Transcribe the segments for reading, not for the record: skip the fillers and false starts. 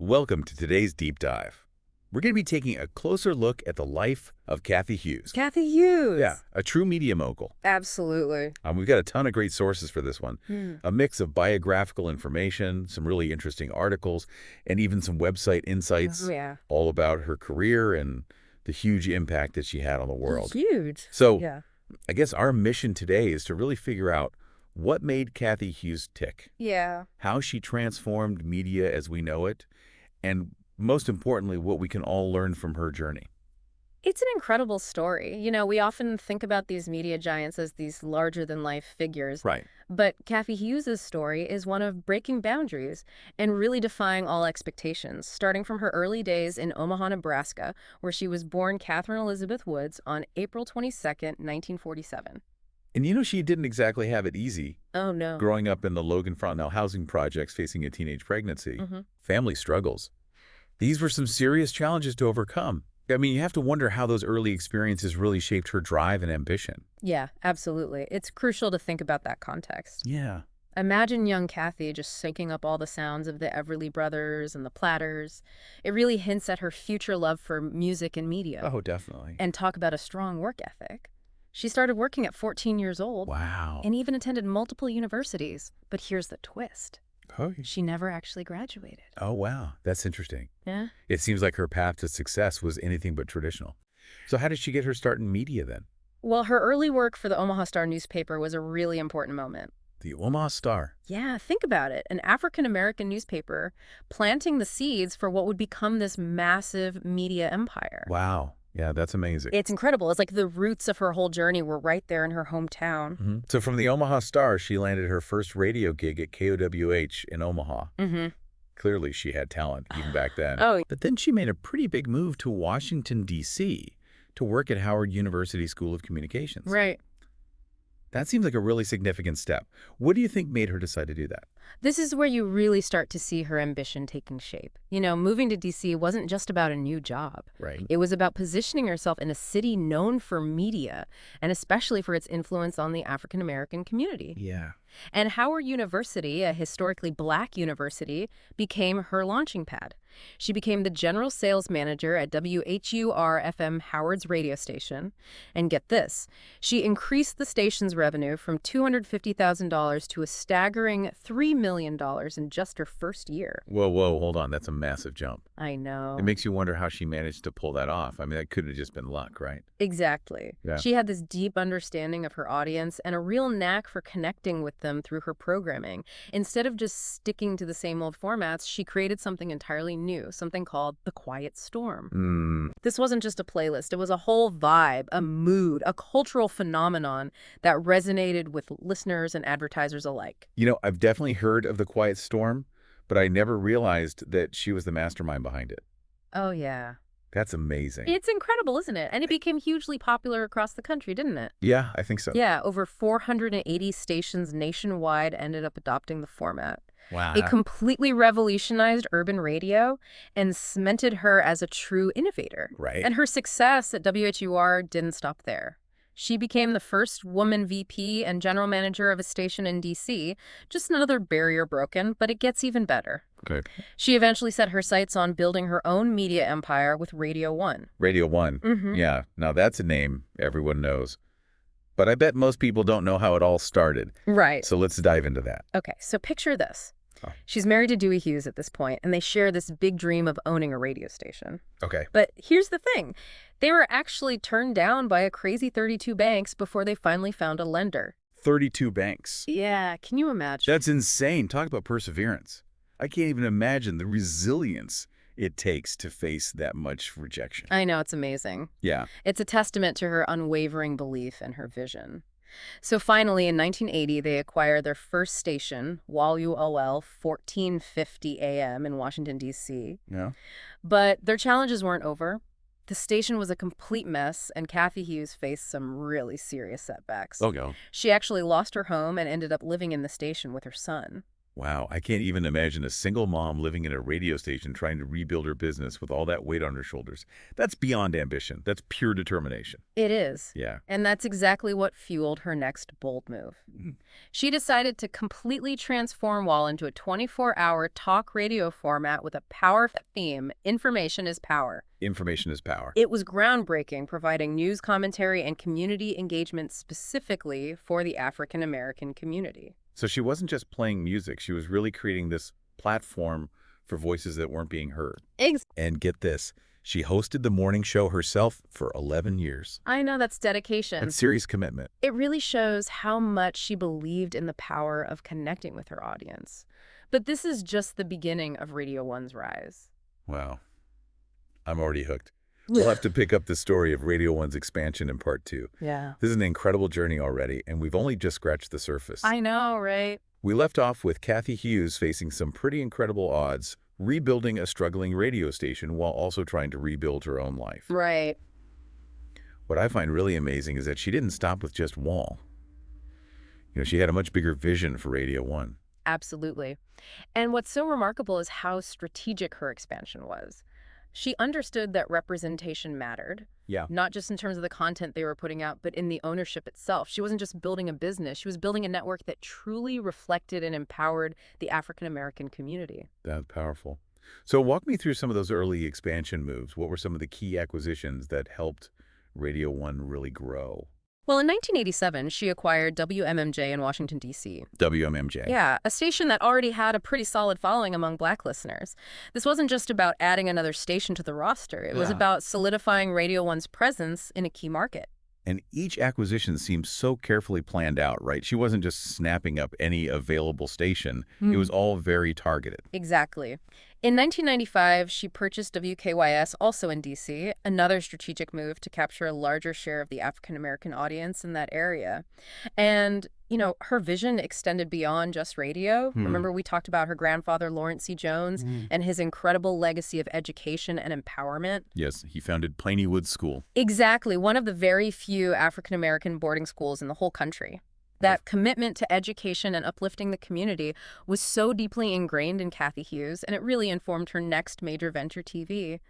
Welcome to today's deep dive. We're going to be taking a closer look at the life of Cathy Hughes. Cathy Hughes. Yeah, a true media mogul. Absolutely. We've got a ton of great sources for this one. Hmm. A mix of biographical information, some really interesting articles, and even some website insights Oh, yeah. all about her career and the huge impact that she had on the world. Huge. So Yeah. I guess our mission today is to really figure out what made Cathy Hughes tick, Yeah. how she transformed media as we know it, and most importantly, what we can all learn from her journey. It's an incredible story. We often think about these media giants as these larger-than-life figures. Right. But Cathy Hughes' story is one of breaking boundaries and really defying all expectations, starting from her early days in Omaha, Nebraska, where she was born Catherine Elizabeth Woods on April 22nd, 1947. And she didn't exactly have it easy. Oh, no. Growing up in the Logan Frontnell housing projects facing a teenage pregnancy, family struggles. These were some serious challenges to overcome. I mean, you have to wonder how those early experiences really shaped her drive and ambition. Yeah, absolutely. It's crucial to think about that context. Yeah. Imagine young Cathy just soaking up all the sounds of the Everly Brothers and the Platters. It really hints at her future love for music and media. Oh, definitely. And talk about a strong work ethic. She started working at 14 years old. Wow. And even attended multiple universities. But here's the twist. Oh, She never actually graduated. oh, wow. That's interesting. Yeah? It seems like her path to success was anything but traditional. So how did she get her start in media then? Well, her early work for the Omaha Star newspaper was a really important moment. The Omaha Star. Yeah, think about it. An African-American newspaper planting the seeds for what would become this massive media empire. Wow. Yeah, that's amazing. It's incredible. It's like the roots of her whole journey were right there in her hometown. So from the Omaha Star, she landed her first radio gig at KOWH in Omaha. Clearly, she had talent even back then. Oh. But then she made a pretty big move to Washington, D.C. to work at Howard University School of Communications. Right. That seems like a really significant step. What do you think made her decide to do that? This is where you really start to see her ambition taking shape. Moving to D.C. wasn't just about a new job. Right. It was about positioning herself in a city known for media, and especially for its influence on the African-American community. Yeah. And Howard University, a historically black university, became her launching pad. She became the general sales manager at WHUR-FM Howard's radio station. And get this, she increased the station's revenue from $250,000 to a staggering $3 million in just her first year. Whoa, hold on. That's a massive jump. I know. It makes you wonder how she managed to pull that off. I mean, that could have just been luck, right? Exactly. Yeah. She had this deep understanding of her audience and a real knack for connecting with them through her programming. Instead of just sticking to the same old formats, she created something entirely new, something called The Quiet Storm. This wasn't just a playlist. It was a whole vibe, a mood, a cultural phenomenon that resonated with listeners and advertisers alike. I've definitely heard of The Quiet Storm, but I never realized that she was the mastermind behind it. Oh, yeah. That's amazing. It's incredible, isn't it? And it became hugely popular across the country, didn't it? Yeah, I think so. Yeah, over 480 stations nationwide ended up adopting the format. Wow. It completely revolutionized urban radio and cemented her as a true innovator. Right. And her success at WHUR didn't stop there. She became the first woman VP and general manager of a station in D.C., just another barrier broken, but it gets even better. Good. She eventually set her sights on building her own media empire with Radio 1. Radio 1. Yeah, now that's a name everyone knows. But I bet most people don't know how it all started. Right. So let's dive into that. Okay, so picture this. Oh. She's married to Dewey Hughes at this point, and they share this big dream of owning a radio station. Okay. But here's the thing. They were actually turned down by a crazy 32 banks before they finally found a lender. 32 banks. Yeah, can you imagine? That's insane. Talk about perseverance. I can't even imagine the resilience it takes to face that much rejection. I know, it's amazing. Yeah. It's a testament to her unwavering belief in her vision. So finally, in 1980, they acquired their first station, WALU-OL 1450 AM in Washington, D.C. Yeah. But their challenges weren't over. The station was a complete mess, and Cathy Hughes faced some really serious setbacks. Oh, go. She actually lost her home and ended up living in the station with her son. Wow, I can't even imagine a single mom living in a radio station trying to rebuild her business with all that weight on her shoulders. That's beyond ambition. That's pure determination. It is. Yeah. And that's exactly what fueled her next bold move. Mhm. She decided to completely transform WAL into a 24-hour talk radio format with a power theme: information is power. Information is power. It was groundbreaking, providing news commentary and community engagement specifically for the African American community. So she wasn't just playing music. She was really creating this platform for voices that weren't being heard. And get this, she hosted the morning show herself for 11 years. I know, that's dedication. That's serious commitment. It really shows how much she believed in the power of connecting with her audience. But this is just the beginning of Radio 1's rise. Wow. I'm already hooked. We'll have to pick up the story of Radio 1's expansion in part 2. Yeah. This is an incredible journey already, and we've only just scratched the surface. I know, right? We left off with Cathy Hughes facing some pretty incredible odds, rebuilding a struggling radio station while also trying to rebuild her own life. Right. What I find really amazing is that she didn't stop with just WAL. She had a much bigger vision for Radio 1. Absolutely. And what's so remarkable is how strategic her expansion was. She understood that representation mattered, Yeah. not just in terms of the content they were putting out, but in the ownership itself. She wasn't just building a business. She was building a network that truly reflected and empowered the African American community. That's powerful. So walk me through some of those early expansion moves. What were some of the key acquisitions that helped Radio 1 really grow? Well, in 1987, she acquired WMMJ in Washington, D.C. WMMJ. Yeah, a station that already had a pretty solid following among Black listeners. This wasn't just about adding another station to the roster. It was Yeah. about solidifying Radio 1's presence in a key market. And each acquisition seems so carefully planned out, right? She wasn't just snapping up any available station. It was all very targeted. Exactly. In 1995, she purchased WKYS, also in D.C., another strategic move to capture a larger share of the African-American audience in that area. And, her vision extended beyond just radio. Remember, we talked about her grandfather, Lawrence C. Jones, and his incredible legacy of education and empowerment. Yes, he founded Piney Woods School. Exactly, one of the very few African-American boarding schools in the whole country. That commitment to education and uplifting the community was so deeply ingrained in Cathy Hughes, and it really informed her next major venture, TV.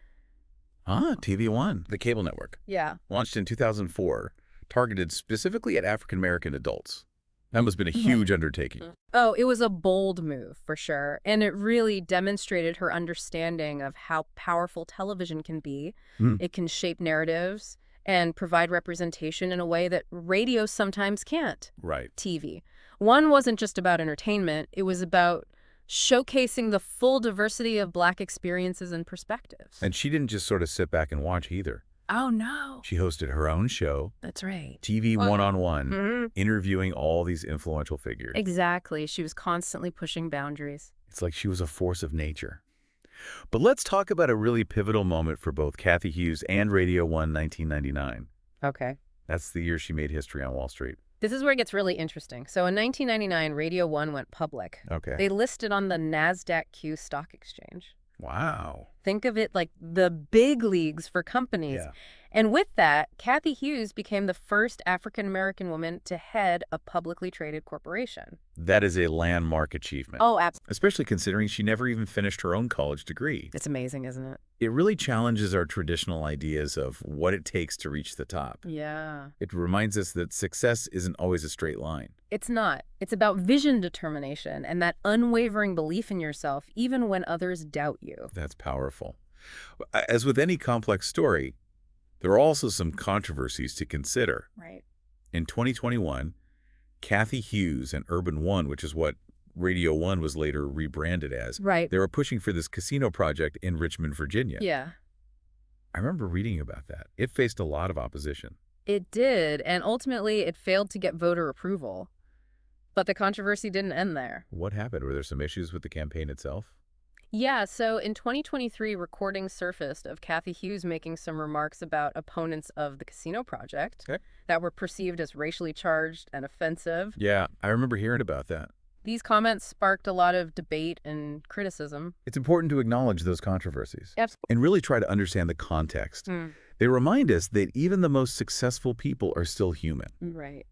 TV1, the cable network. Yeah. Launched in 2004, targeted specifically at African-American adults. That must have been a huge undertaking. Oh, it was a bold move, for sure. And it really demonstrated her understanding of how powerful television can be. It can shape narratives and provide representation in a way that radio sometimes can't. Right. TV. One wasn't just about entertainment. It was about showcasing the full diversity of Black experiences and perspectives. And she didn't just sort of sit back and watch either. Oh, no. She hosted her own show, That's right. TV Wow. One-on-One, interviewing all these influential figures. Exactly. She was constantly pushing boundaries. It's like she was a force of nature. But let's talk about a really pivotal moment for both Cathy Hughes and Radio 1, 1999. Okay. That's the year she made history on Wall Street. This is where it gets really interesting. So in 1999, Radio 1 went public. Okay. They listed on the NASDAQ stock exchange. Wow. Think of it like the big leagues for companies. Yeah. And with that, Cathy Hughes became the first African-American woman to head a publicly traded corporation. That is a landmark achievement. Oh, absolutely. Especially considering she never even finished her own college degree. It's amazing, isn't it? It really challenges our traditional ideas of what it takes to reach the top. Yeah. It reminds us that success isn't always a straight line. It's not. It's about vision determination and that unwavering belief in yourself, even when others doubt you. That's powerful. As with any complex story, there are also some controversies to consider. Right. In 2021, Cathy Hughes and Urban One, which is what Radio 1 was later rebranded as, Right. they were pushing for this casino project in Richmond, Virginia. Yeah. I remember reading about that. It faced a lot of opposition. It did, and ultimately it failed to get voter approval. But the controversy didn't end there. What happened? Were there some issues with the campaign itself? Yeah, so in 2023, recordings surfaced of Cathy Hughes making some remarks about opponents of the casino project that were perceived as racially charged and offensive. Yeah, I remember hearing about that. These comments sparked a lot of debate and criticism. It's important to acknowledge those controversies Absolutely. and really try to understand the context. They remind us that even the most successful people are still human Right.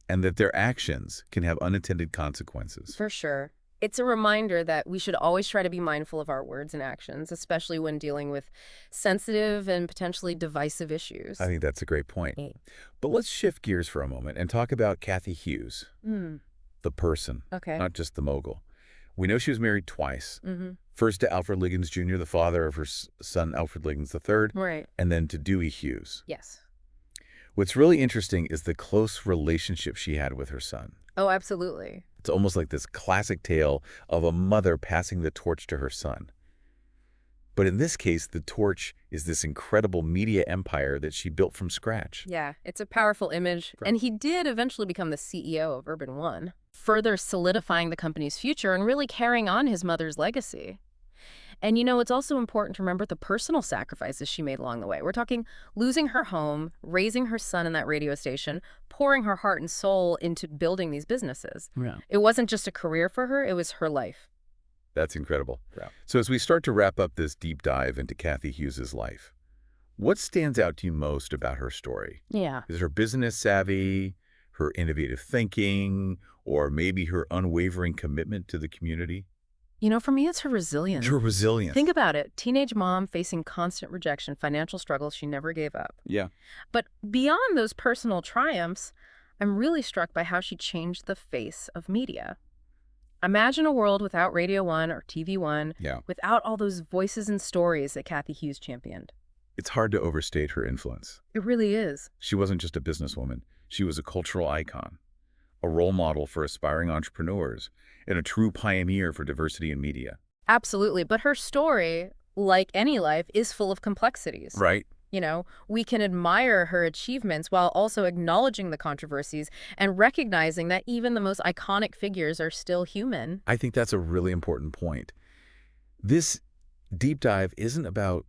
and that their actions can have unintended consequences. For sure. It's a reminder that we should always try to be mindful of our words and actions, especially when dealing with sensitive and potentially divisive I issues. think that's a great point. Mm. But let's shift gears for a moment and talk about Cathy Hughes, Mm, the person, okay. not just the mogul. We know she was married twice. Mm-hmm. First to Alfred Liggins Jr., the father of her son Alfred Liggins III, Right. and then to Dewey Hughes. Yes. What's really interesting is the close relationship she had with her son. Oh, absolutely. It's almost like this classic tale of a mother passing the torch to her son. But in this case, the torch is this incredible media empire that she built from scratch. Yeah, it's a powerful image. Right. And he did eventually become the CEO of Urban One, further solidifying the company's future and really carrying on his mother's legacy. And it's also important to remember the personal sacrifices she made along the way. We're talking losing her home, raising her son in that radio station, pouring her heart and soul into building these businesses. Yeah. It wasn't just a career for her, it was her life. That's incredible. Yeah. So as we start to wrap up this deep dive into Cathy Hughes's life, what stands out to you most about her story? Yeah. Is it her business savvy, her innovative thinking, or maybe her unwavering commitment to the community? For me, it's her resilience. Her resilience. Think about it. Teenage mom facing constant rejection, financial struggles, she never gave up. Yeah. But beyond those personal triumphs, I'm really struck by how she changed the face of media. Imagine a world without Radio 1 or TV 1, Yeah. without all those voices and stories that Cathy Hughes championed. It's hard to overstate her influence. It really is. She wasn't just a businesswoman. She was a cultural icon, a role model for aspiring entrepreneurs, and a true pioneer for diversity in media. Absolutely. But her story, like any life, is full of complexities. Right. We can admire her achievements while also acknowledging the controversies and recognizing that even the most iconic figures are still human. I think that's a really important point. This deep dive isn't about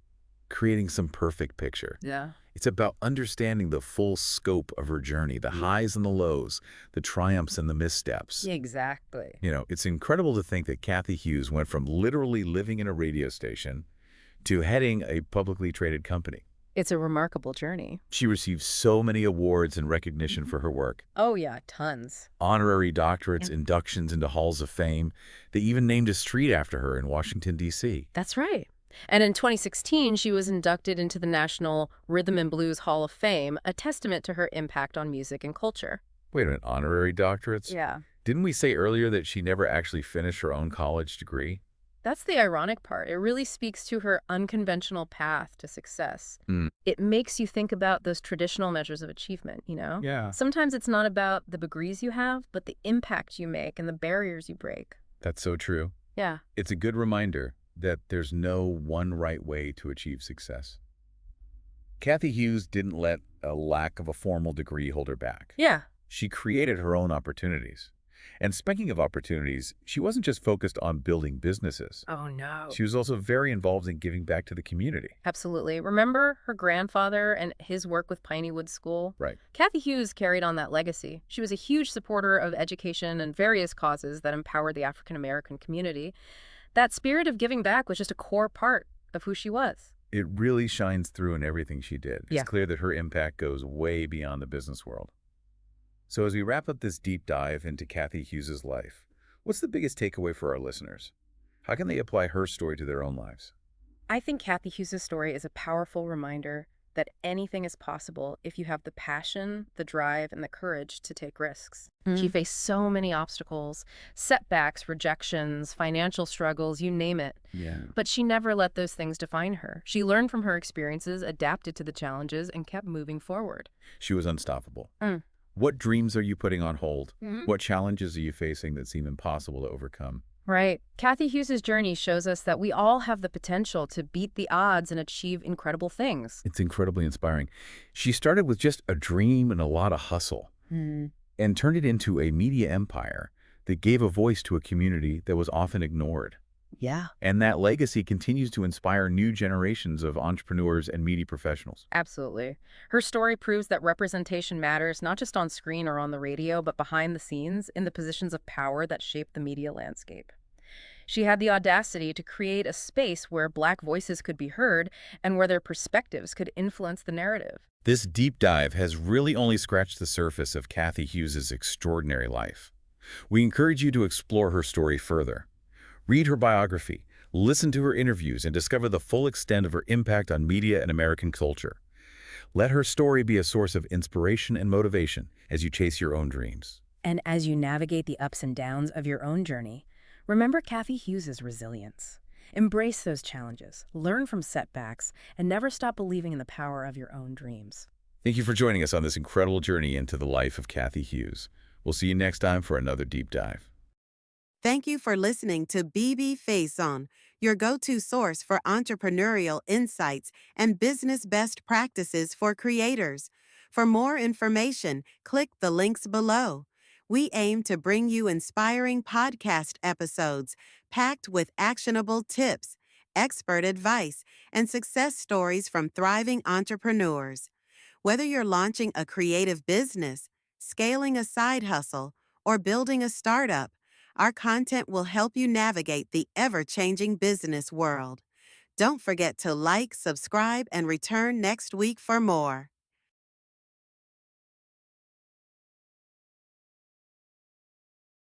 creating some perfect picture. Yeah. It's about understanding the full scope of her journey, the highs and the lows, the triumphs and the missteps. Exactly. It's incredible to think that Cathy Hughes went from literally living in a radio station to heading a publicly traded company. It's a remarkable journey. She received so many awards and recognition for her work. Oh, yeah, tons. Honorary doctorates, inductions into halls of fame. They even named a street after her in Washington, D.C. That's right. And in 2016, she was inducted into the National Rhythm and Blues Hall of Fame, a testament to her impact on music and culture. Wait a minute, honorary doctorates? Yeah. Didn't we say earlier that she never actually finished her own college degree? That's the ironic part. It really speaks to her unconventional path to success. Mm. It makes you think about those traditional measures of achievement, Yeah. Sometimes it's not about the degrees you have, but the impact you make and the barriers you break. That's so true. Yeah. It's a good reminder that there's no one right way to achieve success. Cathy Hughes didn't let a lack of a formal degree hold her back. Yeah. She created her own opportunities. And speaking of opportunities, she wasn't just focused on building businesses. Oh, no. She was also very involved in giving back to the community. Absolutely. Remember her grandfather and his work with Piney Woods School? Right. Cathy Hughes carried on that legacy. She was a huge supporter of education and various causes that empowered the African-American community. That spirit of giving back was just a core part of who she was. It really shines through in everything she did. It's Yeah. clear that her impact goes way beyond the business world. So as we wrap up this deep dive into Cathy Hughes's life, what's the biggest takeaway for our listeners? How can they apply her story to their own lives? I think Cathy Hughes' story is a powerful reminder that anything is possible if you have the passion, the drive, and the courage to take risks. She faced so many obstacles, setbacks, rejections, financial struggles, you name it. Yeah. But she never let those things define her. She learned from her experiences, adapted to the challenges, and kept moving forward. She was unstoppable. Mm. What dreams are you putting on hold? Mhm. What challenges are you facing that seem impossible to overcome? Right. Cathy Hughes' journey shows us that we all have the potential to beat the odds and achieve incredible things. It's incredibly inspiring. She started with just a dream and a lot of hustle and turned it into a media empire that gave a voice to a community that was often ignored. Yeah. And that legacy continues to inspire new generations of entrepreneurs and media professionals. Absolutely. Her story proves that representation matters not just on screen or on the radio, but behind the scenes in the positions of power that shape the media landscape. She had the audacity to create a space where Black voices could be heard and where their perspectives could influence the narrative. This deep dive has really only scratched the surface of Cathy Hughes's extraordinary life. We encourage you to explore her story further. Read her biography, listen to her interviews, and discover the full extent of her impact on media and American culture. Let her story be a source of inspiration and motivation as you chase your own dreams. And as you navigate the ups and downs of your own journey, remember Cathy Hughes' resilience. Embrace those challenges, learn from setbacks, and never stop believing in the power of your own dreams. Thank you for joining us on this incredible journey into the life of Cathy Hughes. We'll see you next time for another deep dive. Thank you for listening to BB Face On, your go-to source for entrepreneurial insights and business best practices for creators. For more information, click the links below. We aim to bring you inspiring podcast episodes packed with actionable tips, expert advice, and success stories from thriving entrepreneurs. Whether you're launching a creative business, scaling a side hustle, or building a startup, our content will help you navigate the ever-changing business world. Don't forget to like, subscribe, and return next week for more.